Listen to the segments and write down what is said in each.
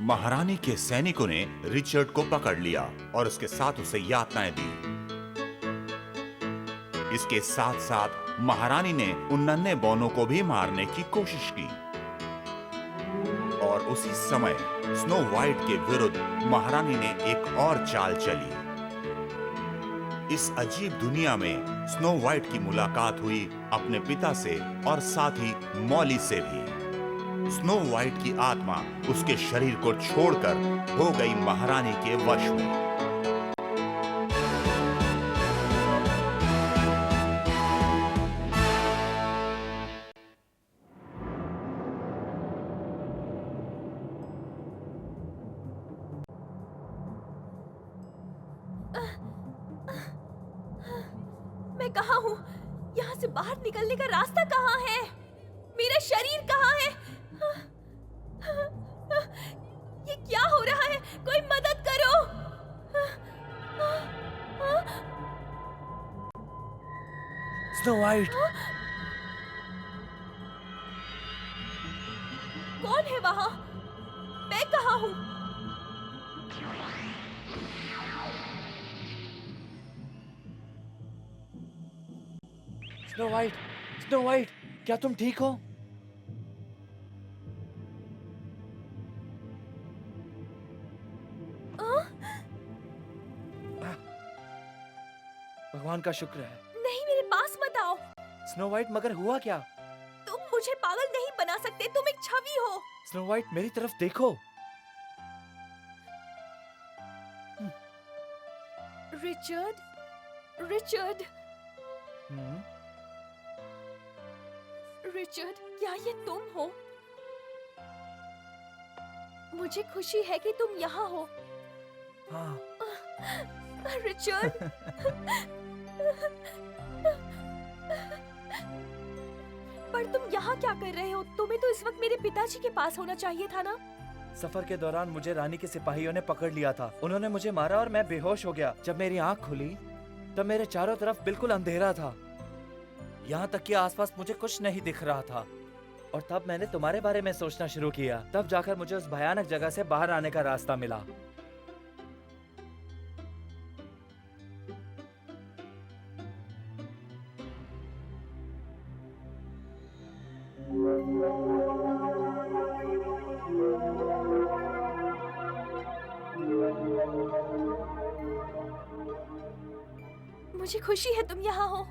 महारानी के सैनिकों ने रिचर्ड को पकड़ लिया और उसके साथ उसे यातनाएं दी। इसके साथ साथ महारानी ने उन नन्हे बौनों को भी मारने की कोशिश की और उसी समय स्नो वाइट के विरुद्ध महारानी ने एक और चाल चली। इस अजीब दुनिया में स्नो वाइट की मुलाकात हुई अपने पिता से और साथ ही मॉली से भी। स्नो वाइट की आत्मा उसके शरीर को छोड़कर हो गई महारानी के वश में। मैं कहाँ हूँ? यहाँ से बाहर निकलने का रास्ता कहाँ है? मेरा शरीर कहाँ है? ये क्या हो रहा है? कोई मदद करो! स्नो वाइट, कौन है वहाँ? मैं कहाँ हूँ? स्नो वाइट, स्नो वाइट, क्या तुम ठीक हो? भगवान का शुक्र है। नहीं, मेरे पास मत आओ। स्नो वाइट, मगर हुआ क्या? तुम मुझे पागल नहीं बना सकते। तुम एक छवि हो। स्नो वाइट, मेरी तरफ देखो। रिचर्ड, रिचर्ड, रिचर्ड, क्या ये तुम हो? मुझे खुशी है कि तुम यहाँ हो। हाँ। रिचर्ड। पर तुम यहाँ क्या कर रहे हो? तुम्हें तो इस वक्त मेरे पिताजी के पास होना चाहिए था ना? सफर के दौरान मुझे रानी के सिपाहियों ने पकड़ लिया था। उन्होंने मुझे मारा और मैं बेहोश हो गया। जब मेरी आंख खुली तब मेरे चारों तरफ बिल्कुल अंधेरा था। यहाँ तक कि आसपास मुझे कुछ नहीं दिख रहा था। और तब मैंने तुम्हारे बारे में सोचना शुरू किया। तब जाकर मुझे उस भयानक जगह से बाहर आने का रास्ता मिला। मुझे खुशी है तुम यहाँ हो।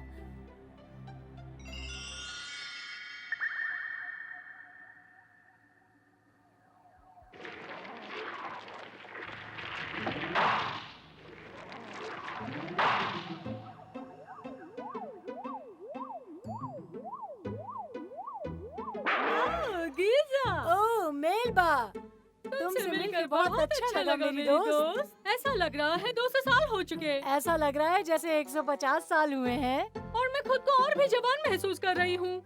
ओह मेलबा, तुमसे मिलकर बहुत अच्छा लगा मेरी दोस्त। ऐसा लग रहा है 200 साल हो चुके ऐसा लग रहा है जैसे 150 साल हुए हैं। और मैं खुद को और भी जवान महसूस कर रही हूँ।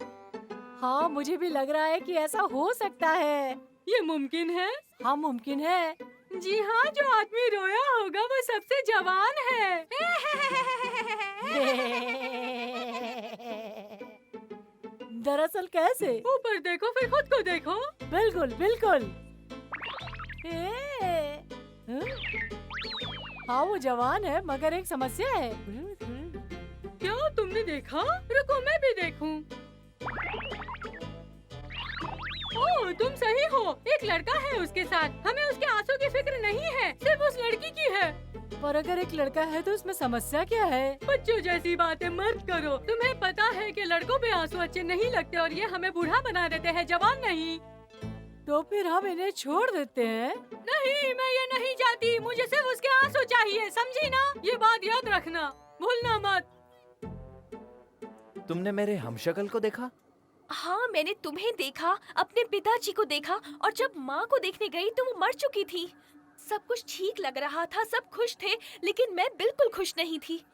हाँ, मुझे भी लग रहा है कि ऐसा हो सकता है। ये मुमकिन है? हाँ, मुमकिन है। जी हाँ, जो आदमी रोया होगा वो सबसे जवान है। दरअसल कैसे? ऊपर देखो फिर खुद को देखो। बिल्कुल बिल्कुल। हाँ, वो जवान है मगर एक समस्या है। क्या तुमने देखा? रुको मैं भी देखूं। ओह, तुम सही हो। एक लड़का है उसके साथ। हमें उसके आंसू की फिक्र नहीं है, सिर्फ उस लड़की की है। पर अगर एक लड़का है तो उसमें समस्या क्या है? बच्चों जैसी बातें मत करो। तुम्हें पता है कि लड़कों पे आंसू अच्छे नहीं लगते और ये हमें बूढ़ा बना देते हैं, जवान नहीं। तो फिर हम इन्हें छोड़ देते हैं? नहीं, मैं ये नहीं चाहती। मुझे सिर्फ उसके आंसू चाहिए, समझी ना? ये बात याद रखना, भूलना मत। तुमने मेरे हमशक्ल को देखा? हाँ, मैंने तुम्हें देखा, अपने पिताजी को देखा, और जब माँ को देखने गई तो वो मर चुकी थी। सब कुछ ठीक लग रहा था, सब खुश थे, लेकिन मैं बिल्कुल खुश नहीं थी।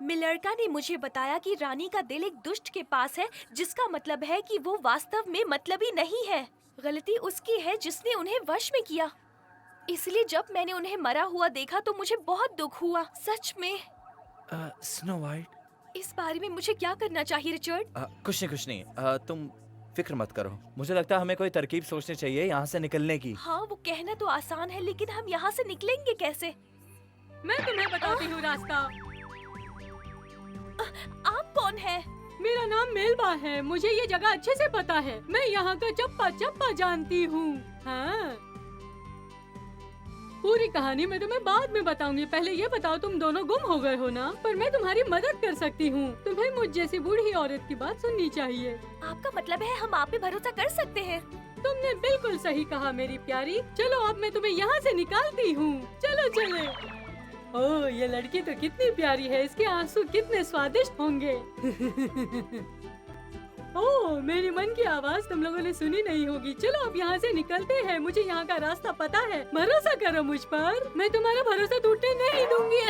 मिलर्का ने मुझे बताया कि रानी का दिल एक दुष्ट के पास है, जिसका मतलब है कि वो वास्तव में मतलबी नहीं है। गलती उसकी है जिसने उन्हें वश में किया। इसलिए जब मैंने उन्हें मरा हुआ देखा तो मुझे बहुत दुख हुआ, सच में। स्नो वाइट, इस बारे में मुझे क्या करना चाहिए रिचर्ड? कुछ नहीं। तुम फिक्र मत करो, मुझे लगता है हमें कोई तरकीब सोचनी चाहिए यहाँ से निकलने की। हाँ, वो कहना तो आसान है, लेकिन हम यहाँ से निकलेंगे कैसे? मैं तुम्हें बताती हूँ रास्ता। आप कौन है? मेरा नाम मेलबा है। मुझे ये जगह अच्छे से पता है। मैं यहाँ का चप्पा चप्पा जानती हूँ। हाँ, पूरी कहानी मैं तुम्हें बाद में बताऊंगी। पहले ये बताओ, तुम दोनों गुम हो गए हो ना? पर मैं तुम्हारी मदद कर सकती हूँ। तुम्हें मुझ जैसी बूढ़ी औरत की बात सुननी चाहिए। आपका मतलब है हम आप पे भरोसा कर सकते हैं? तुमने बिल्कुल सही कहा मेरी प्यारी। चलो अब मैं तुम्हें यहाँ से निकालती हूँ। चलो चले। ओह, ये लड़की तो कितनी प्यारी है। इसके आंसू कितने स्वादिष्ट होंगे। ओह, मेरी मन की आवाज तुम लोगों ने सुनी नहीं होगी। चलो अब यहाँ से निकलते हैं। मुझे यहाँ का रास्ता पता है। भरोसा करो मुझ पर। मैं तुम्हारा भरोसा टूटने नहीं दूंगी।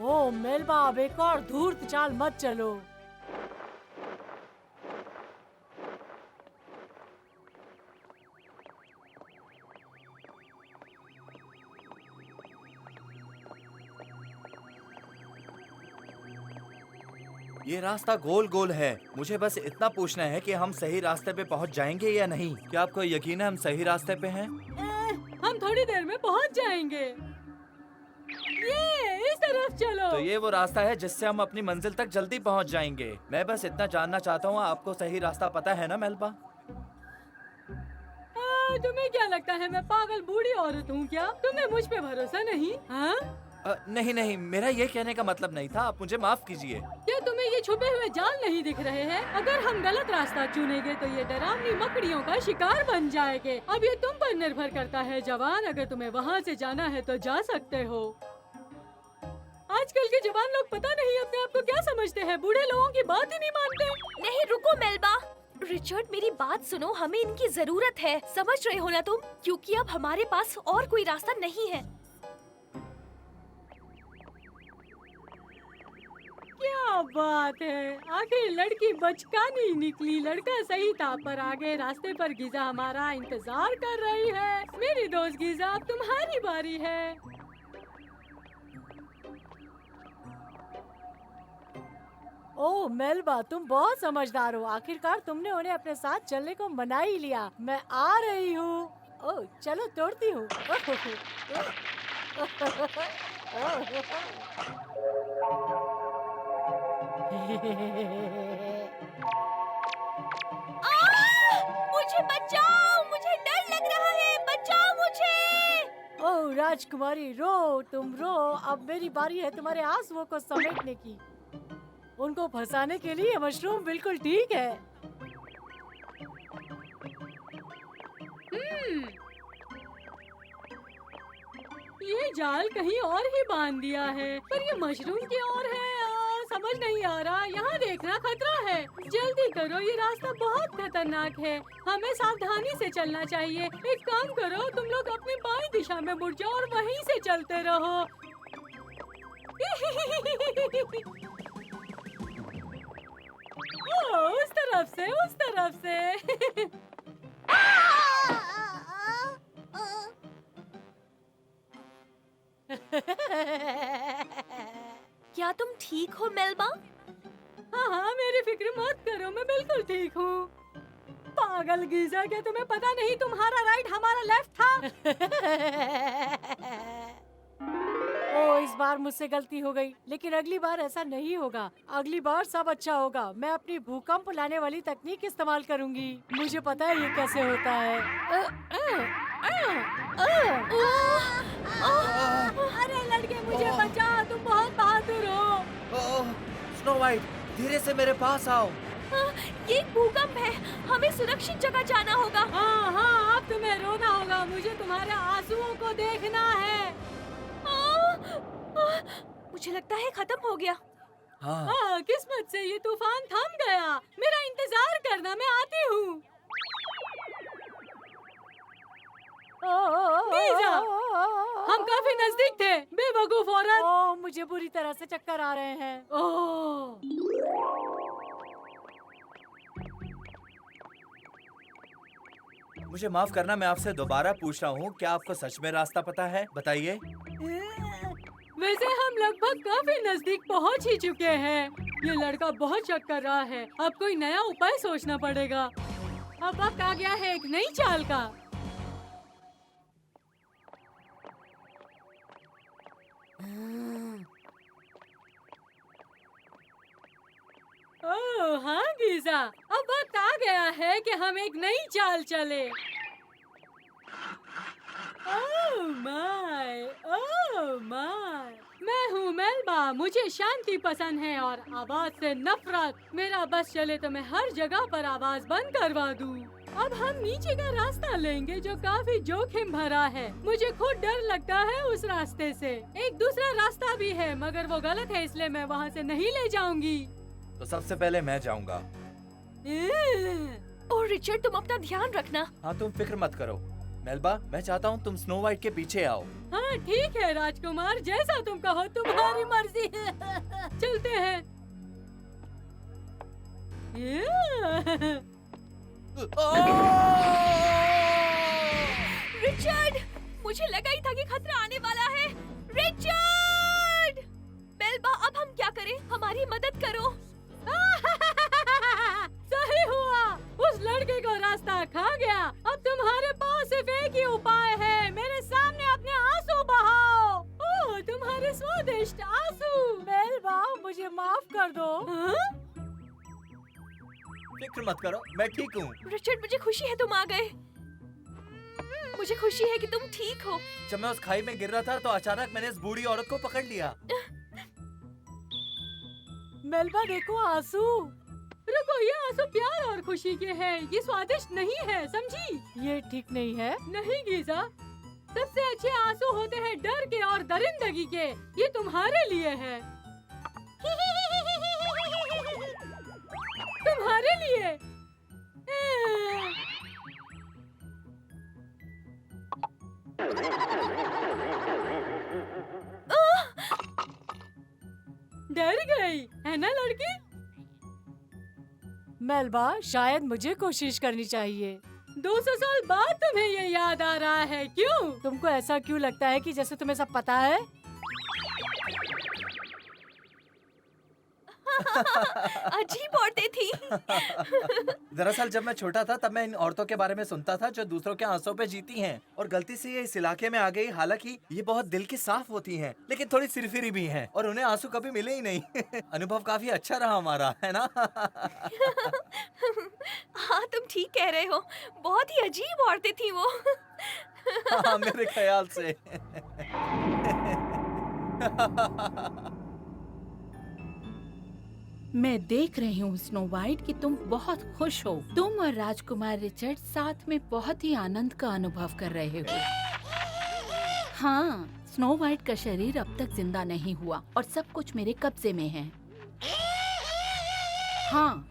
ओ मेलबा, अब एक और धूर्त चाल मत चलो। ये रास्ता गोल गोल है। मुझे बस इतना पूछना है कि हम सही रास्ते पे पहुंच जाएंगे या नहीं। क्या आपको यकीन है हम सही रास्ते पे हैं? हम थोड़ी देर में पहुँच जाएंगे। ये इस तरफ चलो। तो ये वो रास्ता है जिससे हम अपनी मंजिल तक जल्दी पहुंच जाएंगे। मैं बस इतना जानना चाहता हूँ, आपको सही रास्ता पता है ना मेलबा? तुम्हें क्या लगता है मैं पागल बूढ़ी औरत हूँ क्या? तुम्हें मुझ पे भरोसा नहीं? हाँ? नहीं नहीं, मेरा ये कहने का मतलब नहीं था। आप मुझे माफ कीजिए। क्या तुम्हें ये छुपे हुए जाल नहीं दिख रहे हैं? अगर हम गलत रास्ता चुनेंगे तो ये डरावनी मकड़ियों का शिकार बन जाएंगे। अब ये तुम पर निर्भर करता है जवान। अगर तुम्हें वहाँ से जाना है तो जा सकते हो। आजकल के जवान लोग पता नहीं अपने आप को क्या समझते हैं। बूढ़े लोगों की बात ही नहीं मानते। नहीं, रुको मेलबा। रिचर्ड, मेरी बात सुनो, हमें इनकी जरूरत है। समझ रहे हो ना तुम? क्योंकि अब हमारे पास और कोई रास्ता नहीं है। क्या बात है, आखिर लड़की बचकानी निकली। लड़का सही था, पर आगे रास्ते पर गीजा हमारा इंतजार कर रही है। मेरी दोस्त गीजा, अब तुम्हारी बारी है। ओह मेलबा, तुम बहुत समझदार हो। आखिरकार तुमने उन्हें अपने साथ चलने को मना ही लिया। मैं आ रही हूँ। ओह चलो, तोड़ती हूँ। मुझे बचाओ, मुझे डर लग रहा है। बचाओ मुझे। ओह राजकुमारी, रो, तुम रो। अब मेरी बारी है तुम्हारे आंसुओं को समेटने की। उनको फंसाने के लिए मशरूम बिल्कुल ठीक है। ये जाल कहीं और ही बांध दिया है, पर ये मशरूम की ओर है। समझ नहीं आ रहा। यहाँ देखना खतरा है। जल्दी करो, ये रास्ता बहुत खतरनाक है। हमें सावधानी से चलना चाहिए। एक काम करो, तुम लोग अपनी बाईं दिशा में मुड़ जाओ और वहीं से चलते रहो। उस तरफ से, उस तरफ से। क्या तुम ठीक हो मेलबा? हाँ हाँ, मेरी फिक्र मत करो, मैं बिल्कुल ठीक हूँ। पागल गीजा, क्या तुम्हें पता नहीं तुम्हारा राइट हमारा लेफ्ट था? ओ, इस बार मुझसे गलती हो गई, लेकिन अगली बार ऐसा नहीं होगा। अगली बार सब अच्छा होगा। मैं अपनी भूकंप लाने वाली तकनीक इस्तेमाल करूंगी। मुझे पता है ये कैसे होता है। अरे लड़के, मुझे बचा, तुम बहुत बहादुर हो। स्नो वाइट, धीरे से मेरे पास आओ। ये एक भूकंप है, हमें सुरक्षित जगह जाना होगा। हाँ हाँ, अब तुम्हें रोना होगा। मुझे तुम्हारे आंसुओं को देखना है। मुझे लगता है खत्म हो गया। हाँ, हाँ, किस्मत से ये तूफान थम गया। मेरा इंतजार करना, मैं आती हूँ। गीजा, हम काफी नजदीक थे। बेवकूफ औरत। ओह, मुझे बुरी तरह से चक्कर आ रहे हैं। ओह, मुझे माफ करना, मैं आपसे दोबारा पूछ रहा हूँ, क्या आपको सच में रास्ता पता है? बताइए। वैसे हम लगभग काफी नजदीक पहुँच ही चुके हैं। ये लड़का बहुत शक कर रहा है। अब कोई नया उपाय सोचना पड़ेगा। अब वक्त आ गया है एक नई चाल का। ओह हाँ गीजा, अब वक्त आ गया है कि हम एक नई चाल चले। Oh my, oh my. मैं हूँ मेलबा, मुझे शांति पसंद है और आवाज से नफरत। मेरा बस चले तो मैं हर जगह पर आवाज बंद करवा दूँ। अब हम नीचे का रास्ता लेंगे जो काफी जोखिम भरा है। मुझे खुद डर लगता है उस रास्ते से। एक दूसरा रास्ता भी है मगर वो गलत है, इसलिए मैं वहाँ से नहीं ले जाऊंगी। तो सबसे पहले मैं जाऊंगा। ओह रिचर्ड, तुम अपना ध्यान रखना। हाँ तुम फिक्र मत करो। मेलबा, मैं चाहता हूँ तुम स्नो वाइट के पीछे आओ। हाँ ठीक है राजकुमार, जैसा तुम कहो, तुम्हारी मर्जी। चलते हैं। रिचर्ड, मुझे लगा ही था कि खतरा आने वाला है। रिचर्ड! मेलबा, अब हम क्या करें? हमारी मदद करो। सही हुआ, उस लड़के को रास्ता खा गया। अब तुम्हारे पास सिर्फ एक ही उपाय है, मेरे सामने अपने आंसू बहाओ। ओह तुम्हारे स्वादिष्ट आंसू। मेलबा, मुझे माफ कर दो। हाँ? फिक्र मत करो, मैं ठीक हूँ। रिचर्ड, मुझे खुशी है तुम आ गए। मुझे खुशी है कि तुम ठीक हो। जब मैं उस खाई में गिर रहा था तो अचानक मैंने इस बूढ़ी औरत को पकड़ लिया। मेलबा देखो आंसू। रुको, ये आंसू प्यार और खुशी के हैं, ये स्वादिष्ट नहीं है, समझी? ये ठीक नहीं है। नहीं गीजा, सबसे अच्छे आंसू होते हैं डर के और दरिंदगी के। ये तुम्हारे लिए है। तुम्हारे लिए। डर गई है ना लड़की? मेलबा, शायद मुझे कोशिश करनी चाहिए। 200 साल बाद तुम्हें ये याद आ रहा है, क्यों? तुमको ऐसा क्यों लगता है कि जैसे तुम्हें सब पता है? अजीब औरतें थी। दरअसल जब मैं छोटा था तब मैं इन औरतों के बारे में सुनता था जो दूसरों के आंसुओं पे जीती हैं और गलती से ये इस इलाके में आ गई। हालांकि ये बहुत दिल की साफ होती हैं, लेकिन थोड़ी सिरफिरी भी हैं और उन्हें आंसू कभी मिले ही नहीं। अनुभव काफी अच्छा रहा हमारा, है ना? हाँ तुम ठीक कह रहे हो, बहुत ही अजीब औरतें थी वो। हाँ, मेरे ख्याल से। मैं देख रही हूँ स्नो वाइट कि तुम बहुत खुश हो। तुम और राजकुमार रिचर्ड साथ में बहुत ही आनंद का अनुभव कर रहे हो। हाँ, स्नो वाइट का शरीर अब तक जिंदा नहीं हुआ और सब कुछ मेरे कब्जे में है। हाँ,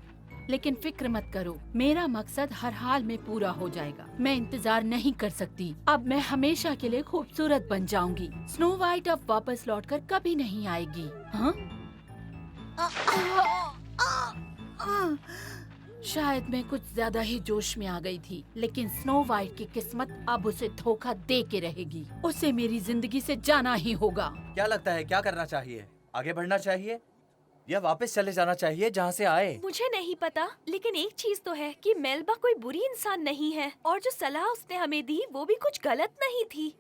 लेकिन फिक्र मत करो, मेरा मकसद हर हाल में पूरा हो जाएगा। मैं इंतजार नहीं कर सकती। अब मैं हमेशा के लिए खूबसूरत बन जाऊंगी। स्नो वाइट अब वापस लौटकर कभी नहीं आएगी। हाँ? शायद मैं कुछ ज्यादा ही जोश में आ गई थी, लेकिन स्नो वाइट की किस्मत अब उसे धोखा दे के रहेगी। उसे मेरी जिंदगी से जाना ही होगा। क्या लगता है, क्या करना चाहिए? आगे बढ़ना चाहिए या वापस चले जाना चाहिए जहाँ से आए? मुझे नहीं पता, लेकिन एक चीज तो है कि मेलबा कोई बुरी इंसान नहीं है और जो सलाह उसने हमें दी वो भी कुछ गलत नहीं थी।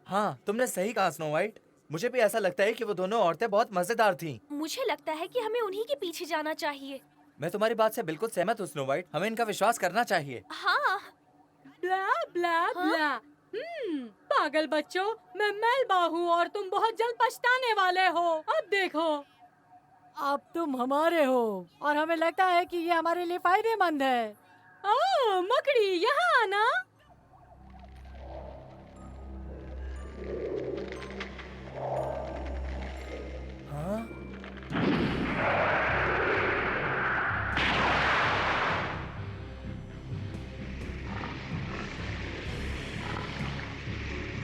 हाँ, तुमने सही कहा स्नो वाइट। मुझे भी ऐसा लगता है कि वो दोनों औरतें बहुत मजेदार थीं। मुझे लगता है कि हमें उन्हीं के पीछे जाना चाहिए। मैं तुम्हारी बात से बिल्कुल सहमत हूँ स्नो वाइट। हमें इनका विश्वास करना चाहिए। हाँ। ब्ला ब्ला ब्ला। पागल बच्चों, मैं मेलबा हूँ और तुम बहुत जल्द पछताने वाले हो। अब देखो, अब तुम हमारे हो और हमें लगता है कि ये हमारे लिए फायदेमंद है। ओह मकड़ी, यहाँ आना। हाँ?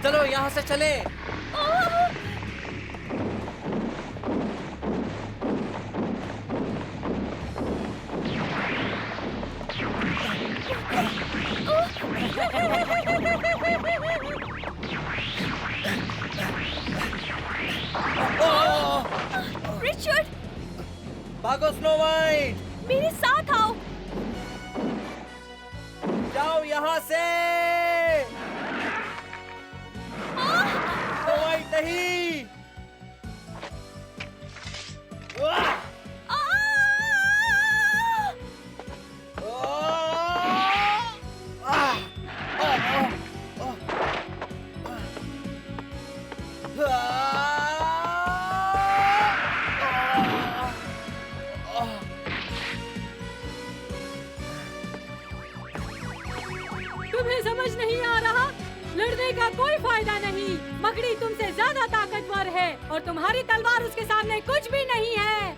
चलो यहाँ से चले। रिचर्ड, भागो स्नो वाइट, मेरे साथ आओ। जाओ यहाँ से। स्नो वाइट नहीं। आ! तुम्हें समझ नहीं आ रहा? लड़ने का कोई फायदा नहीं। मकड़ी तुमसे ज्यादा ताकतवर है और तुम्हारी तलवार उसके सामने कुछ भी नहीं है।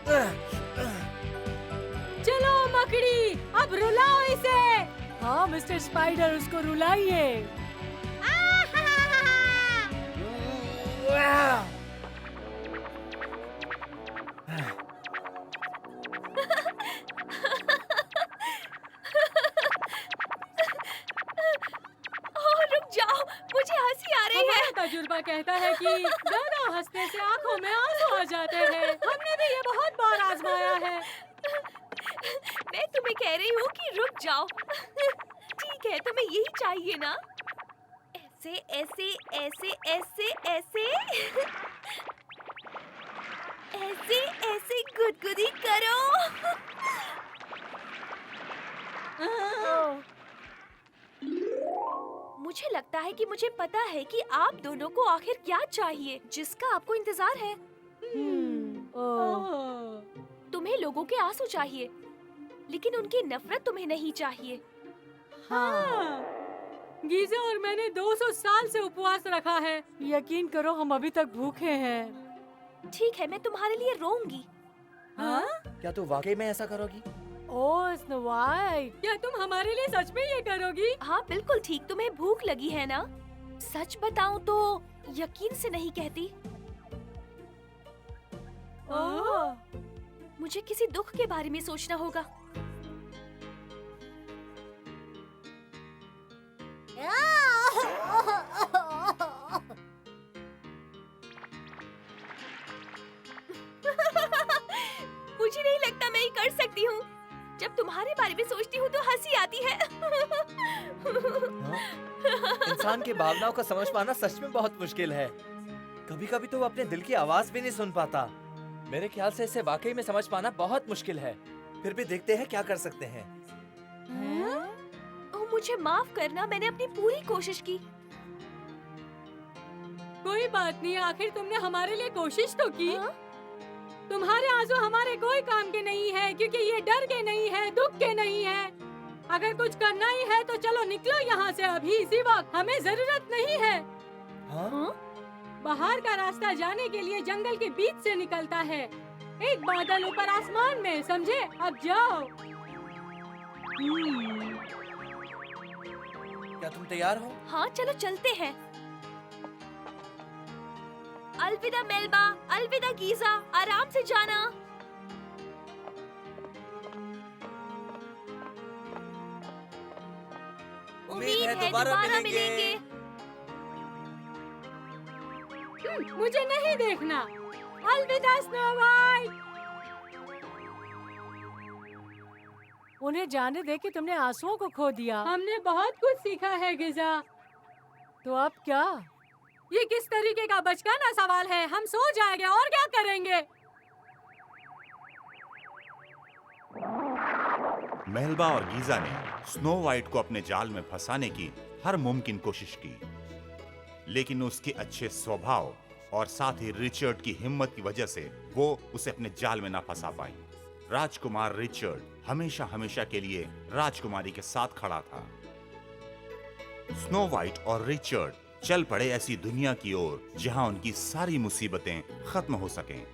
चलो मकड़ी, अब रुलाओ इसे। हाँ मिस्टर स्पाइडर, उसको रुलाइए। रुक जाओ, मुझे हंसी आ रही है। हमारा तजुर्बा कहता है कि ज्यादा हंसने से आंखों में आंसू आ जाते हैं। हमने भी ये बहुत बार आजमाया है। मैं तुम्हें कह रही हूँ कि रुक जाओ। ठीक है, तुम्हें यही चाहिए ना? ऐसे ऐसे ऐसे ऐसे ऐसे ऐसे ऐसे गुदगुदी करो। मुझे लगता है कि मुझे पता है कि आप दोनों को आखिर क्या चाहिए, जिसका आपको इंतजार है। तुम्हें लोगों के आंसू चाहिए, लेकिन उनकी नफरत तुम्हें नहीं चाहिए। हाँ, गीजा और मैंने 200 साल से उपवास रखा है। यकीन करो, हम अभी तक भूखे हैं। ठीक है, मैं तुम्हारे लिए रोऊंगी। हाँ? क्या तू वाकई में ऐसा करोगी? ओह स्नो वाइट, क्या तुम हमारे लिए सच में ये करोगी? हाँ बिल्कुल ठीक। तुम्हें भूख लगी है ना? सच बताऊं तो यकीन से नहीं कहती। ओह, मुझे किसी दुख के बारे में सोचना होगा। मुझे नहीं लगता मैं ये कर सकती हूँ। जब तुम्हारे बारे में सोचती हूँ तो हंसी आती है। इंसान की भावनाओं को समझ पाना सच में बहुत मुश्किल है। कभी कभी तो वो अपने दिल की आवाज भी नहीं सुन पाता। मेरे ख्याल से इसे वाकई में समझ पाना बहुत मुश्किल है। फिर भी देखते हैं क्या कर सकते हैं। ओह, मुझे माफ करना, मैंने अपनी पूरी कोशिश की। कोई बात नहीं, आखिर तुमने हमारे लिए कोशिश तो की। हाँ? तुम्हारे आंसू हमारे कोई काम के नहीं है, क्योंकि ये डर के नहीं है, दुख के नहीं है। अगर कुछ करना ही है तो चलो निकलो यहाँ से अभी, इसी वक्त। हमें जरूरत नहीं है। हाँ? बाहर का रास्ता जाने के लिए जंगल के बीच से निकलता है। एक बादल ऊपर आसमान में, समझे? अब जाओ। क्या तुम तैयार हो? हाँ चलो चलते हैं। अलविदा मेलबा, अलविदा गीजा, आराम से जाना। उम्मीद है दोबारा मिलेंगे। मुझे नहीं देखना। अलविदा स्नो वाइट। उन्हें जाने दे कि तुमने आंसुओं को खो दिया। हमने बहुत कुछ सीखा है गिजा। तो अब क्या? ये किस तरीके का बचकाना सवाल है? हम सो जाएंगे और क्या करेंगे? मेलबा और गीजा ने स्नो वाइट को अपने जाल में फंसाने की हर मुमकिन कोशिश की, लेकिन उसके अच्छे स्वभाव और साथ ही रिचर्ड की हिम्मत की वजह से वो उसे अपने जाल में ना फंसा पाई। राजकुमार रिचर्ड हमेशा हमेशा के लिए राजकुमारी के साथ खड़ा था। स्नो वाइट और रिचर्ड चल पड़े ऐसी दुनिया की ओर जहां उनकी सारी मुसीबतें खत्म हो सकें।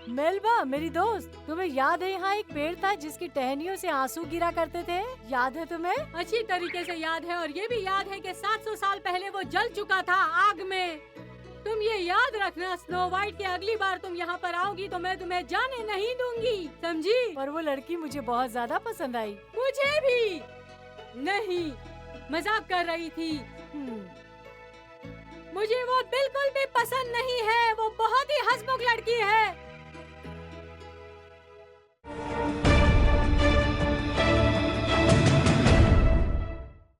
मेलबा मेरी दोस्त, तुम्हें याद है यहाँ एक पेड़ था जिसकी टहनियों से आंसू गिरा करते थे? याद है तुम्हें? अच्छी तरीके से याद है, और ये भी याद है कि 700 साल पहले वो जल चुका था आग में। तुम ये याद रखना स्नो वाइट, कि अगली बार तुम यहाँ पर आओगी तो मैं तुम्हें जाने नहीं दूंगी, समझी? पर वो लड़की मुझे बहुत ज्यादा पसंद आई। मुझे भी नहीं, मजाक कर रही थी। मुझे वो बिल्कुल भी पसंद नहीं है। वो बहुत ही हंसमुख लड़की है।